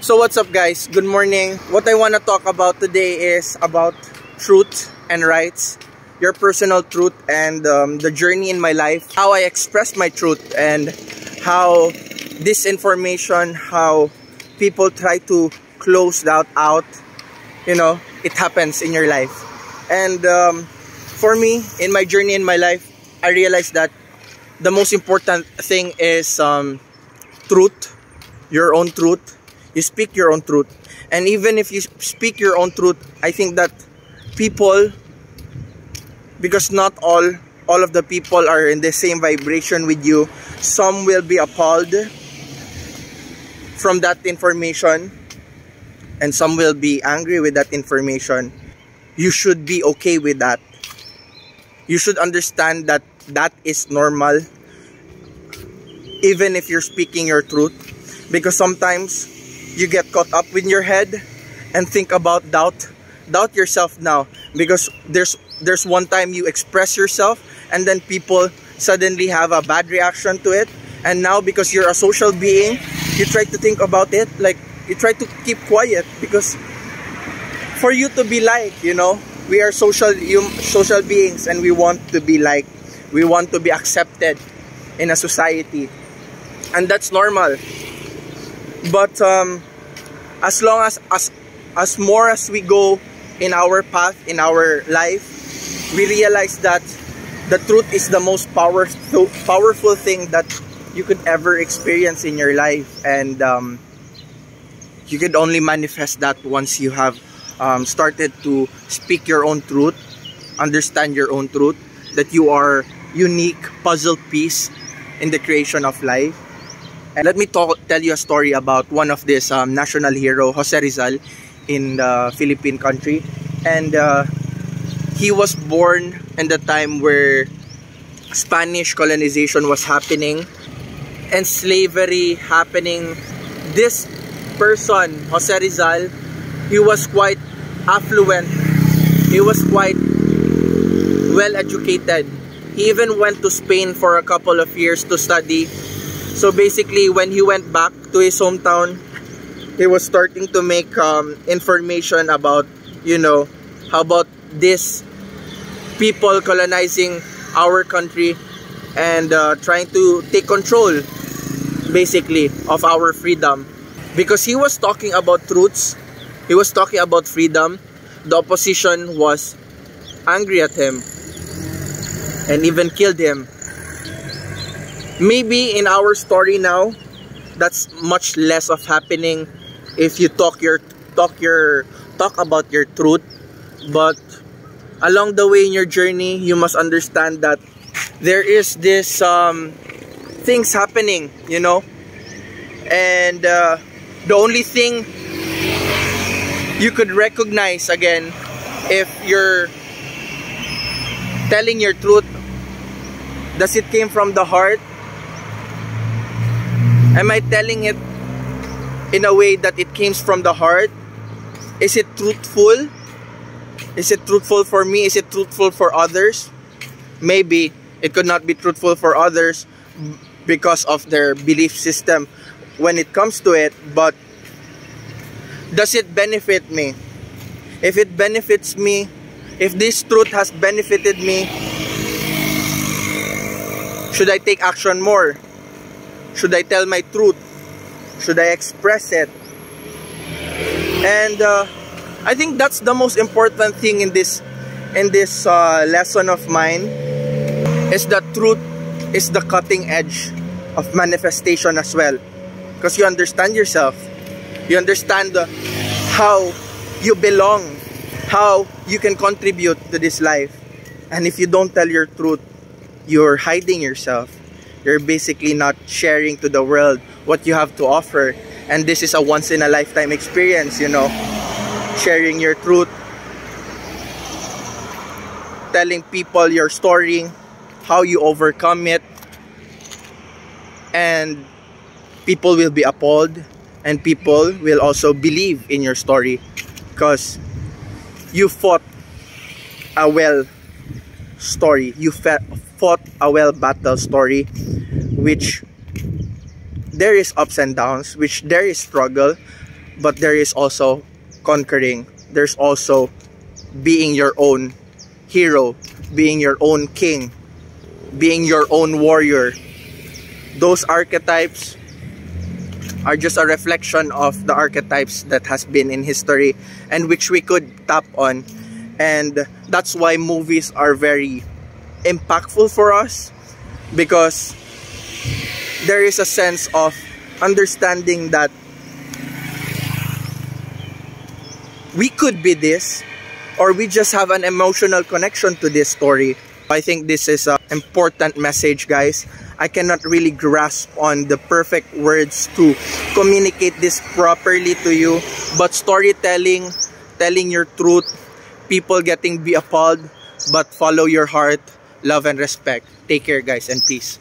So what's up guys, good morning. What I want to talk about today is about truth and rights, your personal truth and the journey in my life, how I express my truth and how disinformation, how people try to close that out, you know, it happens in your life. And for me, in my journey in my life, I realized that the most important thing is truth, your own truth. You speak your own truth. And even if you speak your own truth, I think that people, because not all of the people are in the same vibration with you, some will be appalled from that information and some will be angry with that information. You should be okay with that. You should understand that that is normal, even if you're speaking your truth, because sometimes you get caught up in your head and think about doubt yourself now, because there's one time you express yourself and then people suddenly have a bad reaction to it, and now because you're a social being, you try to think about it, like you try to keep quiet, because for you to be liked, you know, we are social beings and we want to be liked, we want to be accepted in a society, and that's normal. But as long as more as we go in our path, in our life, we realize that the truth is the most powerful thing that you could ever experience in your life, and you could only manifest that once you have started to speak your own truth, understand your own truth, that you are unique puzzle piece in the creation of life. And let me tell you a story about one of this national hero, Jose Rizal, in the Philippine country. And he was born in the time where Spanish colonization was happening and slavery happening. This person, Jose Rizal, he was quite affluent. He was quite well educated. He even went to Spain for a couple of years to study. So basically, when he went back to his hometown, he was starting to make information about, you know, how about this people colonizing our country and trying to take control, basically, of our freedom. Because he was talking about truths, he was talking about freedom, the opposition was angry at him and even killed him. Maybe in our story now, that's much less of happening if you talk about your truth. But along the way in your journey, you must understand that there is this things happening, you know, and the only thing you could recognize again, if you're telling your truth, does it came from the heart? Am I telling it in a way that it came from the heart? Is it truthful? Is it truthful for me? Is it truthful for others? Maybe it could not be truthful for others because of their belief system when it comes to it, but does it benefit me? If it benefits me, if this truth has benefited me, should I take action more? Should I tell my truth? Should I express it? And I think that's the most important thing in this lesson of mine, is that truth is the cutting edge of manifestation as well. Because you understand yourself. You understand how you belong, how you can contribute to this life. And if you don't tell your truth, you're hiding yourself. You're basically not sharing to the world what you have to offer. And this is a once-in-a-lifetime experience, you know. Sharing your truth, telling people your story, how you overcome it. And people will be appalled, and people will also believe in your story, because you fought a well story. You fought a well battle story, which there is ups and downs, which there is struggle, but there is also conquering. There's also being your own hero, being your own king, being your own warrior. Those archetypes are just a reflection of the archetypes that has been in history and which we could tap on. And that's why movies are very impactful for us, because there is a sense of understanding that we could be this, or we just have an emotional connection to this story. I think this is an important message, guys. I cannot really grasp on the perfect words to communicate this properly to you, but storytelling, telling your truth, people getting be appalled, but follow your heart, love and respect. Take care, guys, and peace.